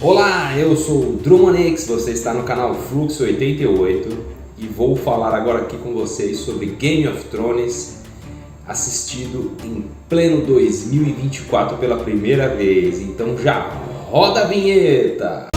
Olá, eu sou o Drumonix, você está no canal Fluxo 88 e vou falar agora aqui com vocês sobre Game of Thrones, assistido em pleno 2024 pela primeira vez. Então já roda a vinheta!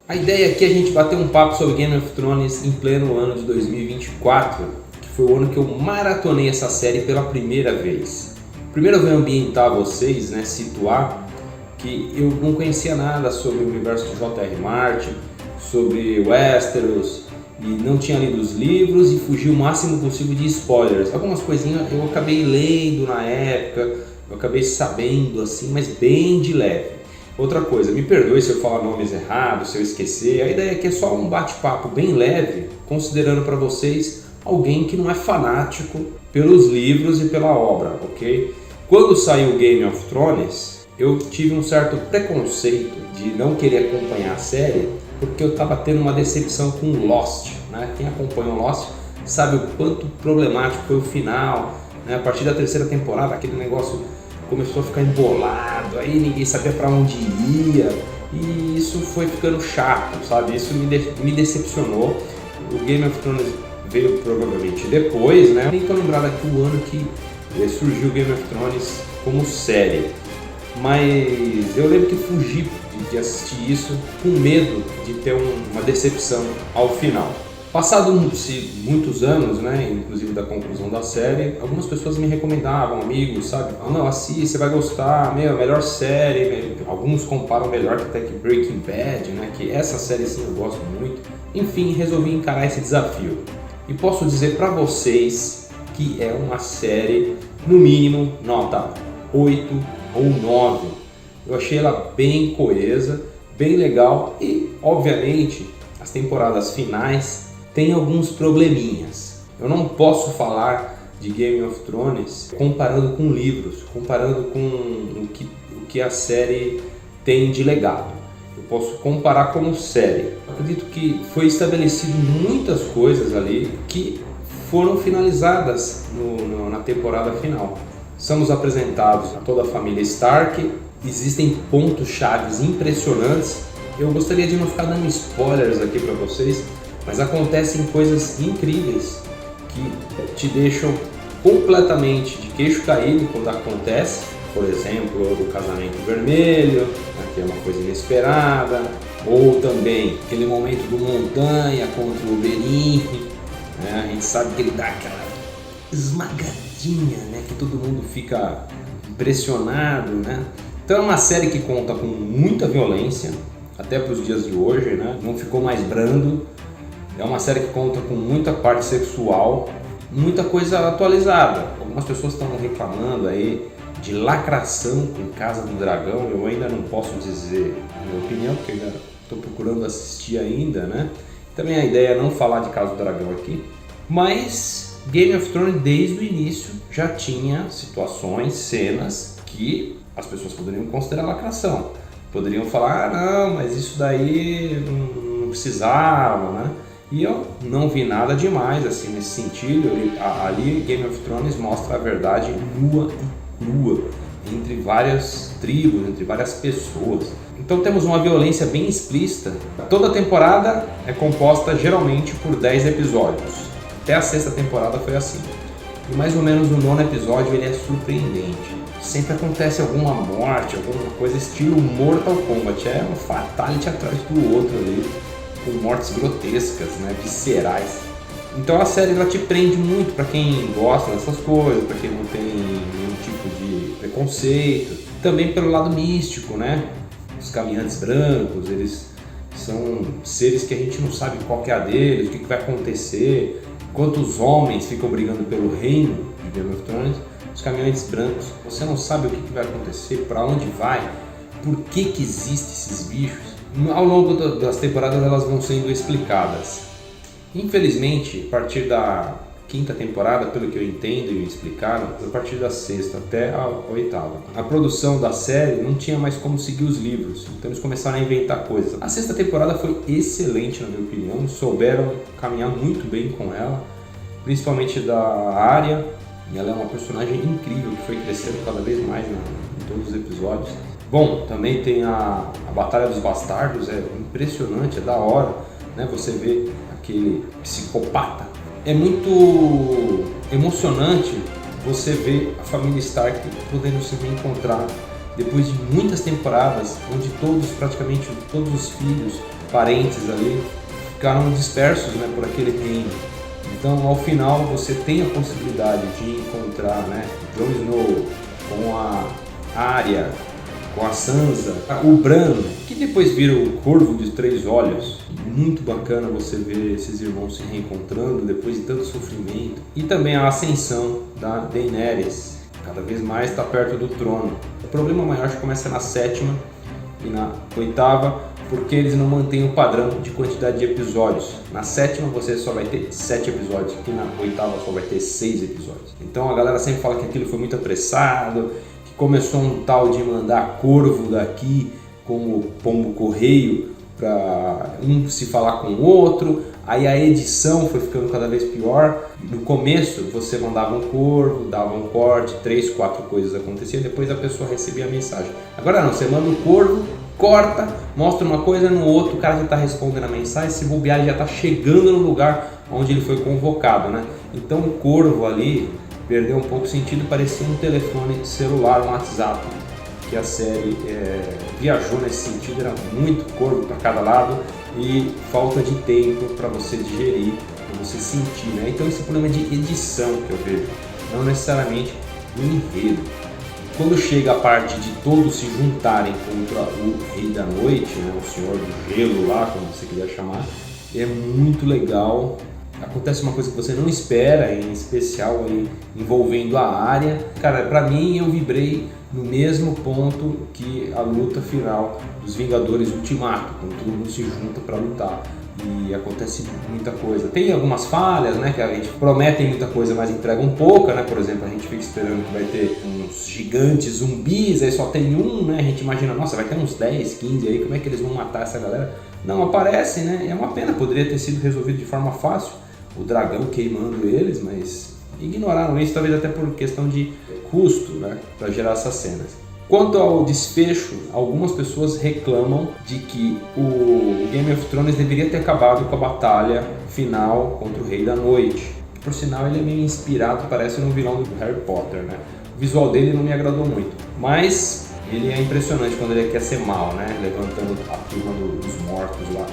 A ideia aqui é a gente bater um papo sobre Game of Thrones em pleno ano de 2024. Foi o ano que eu maratonei essa série pela primeira vez. Primeiro eu vou ambientar vocês, situar que eu não conhecia nada sobre o universo de J.R. Martin, sobre Westeros, e não tinha lido os livros e fugi o máximo possível de spoilers. Algumas coisinhas eu acabei lendo na época, eu acabei sabendo assim, mas bem de leve. Outra coisa, me perdoe se eu falar nomes errados, se eu esquecer, a ideia aqui é só um bate-papo bem leve, considerando para vocês alguém que não é fanático pelos livros e pela obra, ok? Quando saiu Game of Thrones, eu tive um certo preconceito de não querer acompanhar a série, porque eu estava tendo uma decepção com Lost, né? Quem acompanhou Lost sabe o quanto problemático foi o final, né? A partir da terceira temporada, aquele negócio começou a ficar embolado, aí ninguém sabia para onde ia, e isso foi ficando chato, sabe? Isso me decepcionou. O Game of Thrones veio provavelmente depois, né? Nem tô lembrado aqui o ano que surgiu Game of Thrones como série, mas eu lembro que fugi de assistir isso com medo de ter uma decepção ao final. Passado muitos anos, né, inclusive da conclusão da série, algumas pessoas me recomendavam, amigos, sabe? Ah, não, assiste, você vai gostar, melhor série. Alguns comparam melhor que até que Breaking Bad, né? Que essa série sim eu gosto muito. Enfim, resolvi encarar esse desafio. E posso dizer para vocês que é uma série, no mínimo, nota 8 ou 9. Eu achei ela bem coesa, bem legal e, obviamente, as temporadas finais têm alguns probleminhas. Eu não posso falar de Game of Thrones comparando com livros, comparando com o que a série tem de legado. Eu posso comparar como série. Eu acredito que foi estabelecido muitas coisas ali que foram finalizadas na temporada final. Somos apresentados a toda a família Stark, existem pontos chaves impressionantes. Eu gostaria de não ficar dando spoilers aqui para vocês, mas acontecem coisas incríveis que te deixam completamente de queixo caído quando acontece. Por exemplo, o casamento vermelho, que é uma coisa inesperada, ou também aquele momento do Montanha contra o Oberyn, né? A gente sabe que ele dá aquela esmagadinha, né? Que todo mundo fica impressionado, né? Então é uma série que conta com muita violência, até para os dias de hoje, né? Não ficou mais brando. É uma série que conta com muita parte sexual, muita coisa atualizada. Algumas pessoas estão reclamando aí de lacração com Casa do Dragão. Eu ainda não posso dizer a minha opinião, porque ainda estou procurando assistir ainda, né? Também a ideia é não falar de Casa do Dragão aqui, mas Game of Thrones desde o início já tinha situações, cenas que as pessoas poderiam considerar lacração. Poderiam falar, não, mas isso daí não precisava, né? E eu não vi nada demais assim nesse sentido. Ali Game of Thrones mostra a verdade nua e crua entre várias tribos, entre várias pessoas. Então temos uma violência bem explícita. Toda temporada é composta geralmente por 10 episódios. Até a sexta temporada foi assim. E mais ou menos o 9º episódio ele é surpreendente. Sempre acontece alguma morte, alguma coisa estilo Mortal Kombat. É um fatality atrás do outro ali, com mortes grotescas, né, viscerais. Então a série ela te prende muito para quem gosta dessas coisas, para quem não tem nenhum tipo de preconceito. Também pelo lado místico, né? Os caminhantes brancos, eles são seres que a gente não sabe qual que é a deles, o que vai acontecer. Enquanto os homens ficam brigando pelo reino de Game of Thrones, os caminhantes brancos, você não sabe o que vai acontecer, para onde vai, por que existem esses bichos. Ao longo das temporadas elas vão sendo explicadas. Infelizmente, a partir da 5ª temporada, pelo que eu entendo e me explicaram, a partir da 6ª até a 8ª, a produção da série não tinha mais como seguir os livros, então eles começaram a inventar coisas. A 6ª temporada foi excelente na minha opinião, souberam caminhar muito bem com ela, principalmente da Arya, E ela é uma personagem incrível que foi crescendo cada vez mais em todos os episódios. Bom, também tem a Batalha dos Bastardos, é impressionante, é da hora, né? Você vê aquele psicopata. É muito emocionante você ver a família Stark podendo se reencontrar depois de muitas temporadas, onde praticamente todos os filhos, parentes ali, ficaram dispersos, né, por aquele reino. Então, ao final, você tem a possibilidade de encontrar, né, Jon Snow com a Arya, com a Sansa, o Bran, que depois vira o Corvo de Três Olhos. Muito bacana você ver esses irmãos se reencontrando depois de tanto sofrimento. E também a ascensão da Daenerys, cada vez mais está perto do trono. O problema maior acho que começa na 7ª e na 8ª, porque eles não mantêm o padrão de quantidade de episódios. Na 7ª você só vai ter 7 episódios, e na 8ª só vai ter 6 episódios. Então a galera sempre fala que aquilo foi muito apressado, que começou um tal de mandar corvo daqui como pombo correio para um se falar com o outro. Aí a edição foi ficando cada vez pior. No começo você mandava um corvo, dava um corte, 3, 4 coisas aconteciam, depois a pessoa recebia a mensagem. Agora não, você manda um corvo, corta, mostra uma coisa no outro, o cara já está respondendo a mensagem, se bobear ele já está chegando no lugar onde ele foi convocado, né? Então o corvo ali perdeu um pouco o sentido, parecia um telefone celular, um WhatsApp, que a série viajou nesse sentido, era muito corvo para cada lado e falta de tempo para você digerir, para você sentir, né? Então esse é o problema de edição que eu vejo, não necessariamente do enredo. Quando chega a parte de todos se juntarem contra o Rei da Noite, né, o Senhor do Gelo lá, como você quiser chamar, é muito legal. Acontece uma coisa que você não espera, em especial aí, envolvendo a Arya. Cara, pra mim eu vibrei no mesmo ponto que a luta final dos Vingadores Ultimato, quando todo mundo se junta pra lutar. E acontece muita coisa. Tem algumas falhas, né, que a gente promete muita coisa, mas entrega um pouco, né? Por exemplo, a gente fica esperando que vai ter uns gigantes zumbis, aí só tem um, né? A gente imagina, nossa, vai ter uns 10, 15 aí, como é que eles vão matar essa galera? Não aparece, né? É uma pena, poderia ter sido resolvido de forma fácil, o dragão queimando eles, mas ignoraram isso, talvez até por questão de custo, né, para gerar essas cenas. Quanto ao desfecho, algumas pessoas reclamam de que o Game of Thrones deveria ter acabado com a batalha final contra o Rei da Noite. Por sinal, ele é meio inspirado, parece no vilão do Harry Potter, né? O visual dele não me agradou muito, mas ele é impressionante quando ele quer ser mal, né? Levantando a turma dos mortos lá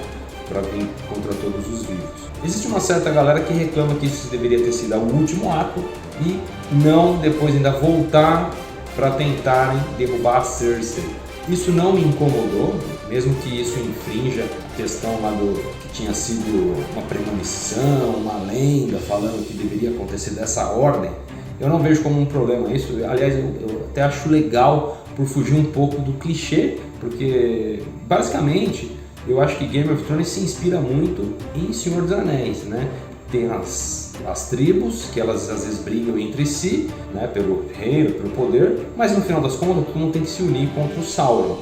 para vir contra todos os vivos. Existe uma certa galera que reclama que isso deveria ter sido o último ato e não depois ainda voltar para tentarem derrubar a Cersei. Isso não me incomodou, mesmo que isso infrinja a questão lá que tinha sido uma premonição, uma lenda falando que deveria acontecer dessa ordem. Eu não vejo como um problema isso, aliás eu até acho legal por fugir um pouco do clichê, porque basicamente eu acho que Game of Thrones se inspira muito em Senhor dos Anéis, né? Tem as tribos, que elas às vezes brigam entre si, né, pelo reino, pelo poder, mas no final das contas todo mundo tem que se unir contra o Sauron.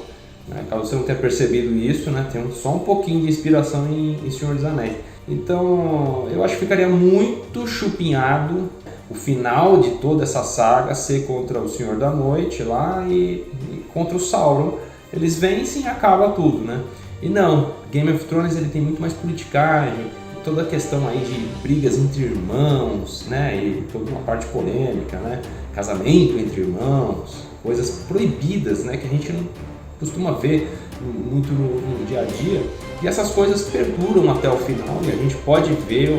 Né? Caso você não tenha percebido isso, né, tem só um pouquinho de inspiração em Senhor dos Anéis. Então eu acho que ficaria muito chupinhado o final de toda essa saga ser contra o Senhor da Noite lá e contra o Sauron. Eles vencem e acaba tudo, né? E não, Game of Thrones ele tem muito mais politicagem, toda a questão aí de brigas entre irmãos, né, e toda uma parte polêmica, né, casamento entre irmãos, coisas proibidas, né, que a gente não costuma ver muito no dia a dia, e essas coisas perduram até o final, e a gente pode ver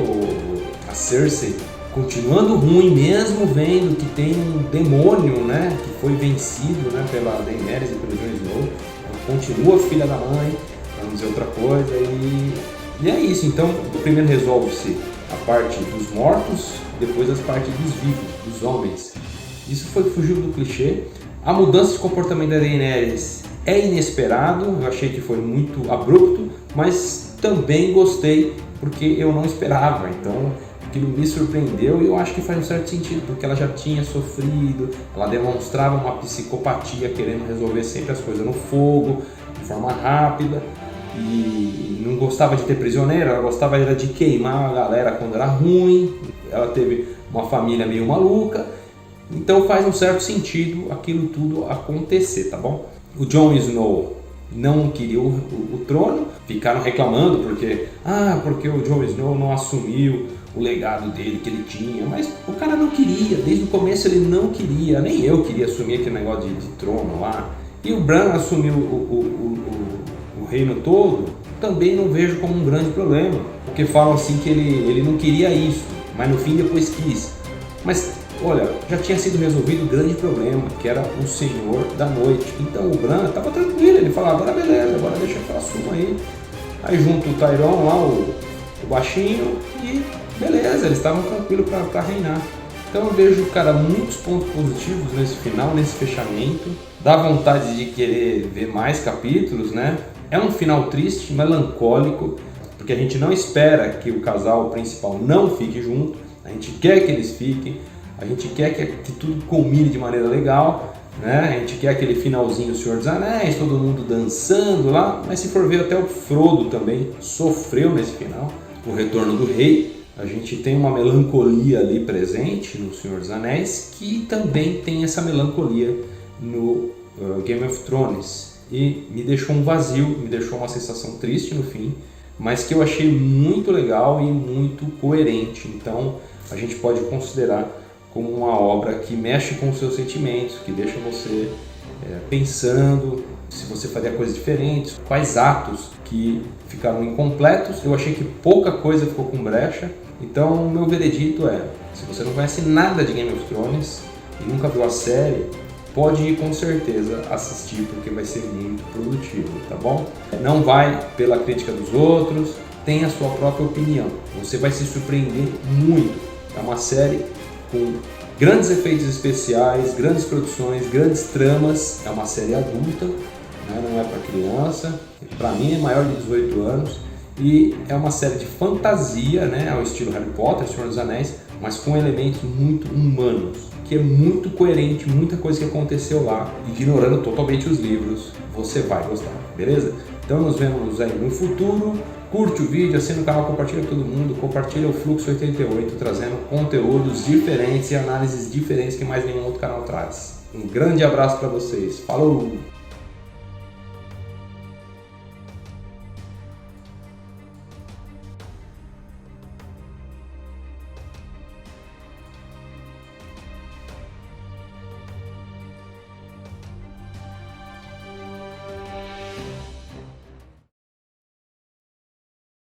a Cersei continuando ruim, mesmo vendo que tem um demônio, né, que foi vencido, né, pela Daenerys e pelo Jon Snow. Ela continua filha da mãe, para não dizer outra coisa, e é isso. Então, primeiro resolve-se a parte dos mortos, depois as partes dos vivos, dos homens. Isso fugiu do clichê. A mudança de comportamento da Daenerys é inesperado, eu achei que foi muito abrupto, mas também gostei porque eu não esperava, então aquilo me surpreendeu e eu acho que faz um certo sentido, porque ela já tinha sofrido, ela demonstrava uma psicopatia querendo resolver sempre as coisas no fogo, de forma rápida, e não gostava de ter prisioneiro, ela gostava de queimar a galera quando era ruim, ela teve uma família meio maluca, Então faz um certo sentido aquilo tudo acontecer, tá bom? O Jon Snow não queria o trono, ficaram reclamando porque o Jon Snow não assumiu o legado dele que ele tinha, mas o cara não queria, desde o começo ele não queria, nem eu queria assumir aquele negócio de trono lá. E o Bran assumiu o reino todo, também não vejo como um grande problema, porque falam assim que ele não queria isso, mas no fim depois quis. Mas olha, já tinha sido resolvido o grande problema, que era o Senhor da Noite. Então o Bran estava tranquilo, ele falava, agora beleza, agora deixa que eu assumo aí. Aí junto o Tyrion lá, o baixinho, e beleza, eles estavam tranquilos para reinar. Então eu vejo, cara, muitos pontos positivos nesse final, nesse fechamento. Dá vontade de querer ver mais capítulos, né? É um final triste, melancólico, porque a gente não espera que o casal principal não fique junto, a gente quer que eles fiquem, a gente quer que tudo culmine de maneira legal, né? A gente quer aquele finalzinho Senhor dos Anéis, todo mundo dançando lá, mas se for ver até o Frodo também sofreu nesse final, o retorno do rei. A gente tem uma melancolia ali presente no Senhor dos Anéis, que também tem essa melancolia no Game of Thrones. E me deixou um vazio, me deixou uma sensação triste no fim, mas que eu achei muito legal e muito coerente. Então a gente pode considerar como uma obra que mexe com os seus sentimentos, que deixa você pensando se você faria coisas diferentes, quais atos que ficaram incompletos. Eu achei que pouca coisa ficou com brecha. Então o meu veredito é, se você não conhece nada de Game of Thrones e nunca viu a série, pode ir com certeza assistir, porque vai ser muito produtivo, tá bom? Não vai pela crítica dos outros, tem a sua própria opinião. Você vai se surpreender muito. É uma série com grandes efeitos especiais, grandes produções, grandes tramas. É uma série adulta, né? Não é para criança. Para mim é maior de 18 anos. E é uma série de fantasia, né? Ao estilo Harry Potter, Senhor dos Anéis, mas com elementos muito humanos, que é muito coerente, muita coisa que aconteceu lá, ignorando totalmente os livros. Você vai gostar, beleza? Então nos vemos aí no futuro. Curte o vídeo, assina o canal, compartilha com todo mundo, compartilha o Fluxo 88, trazendo conteúdos diferentes e análises diferentes que mais nenhum outro canal traz. Um grande abraço para vocês, falou!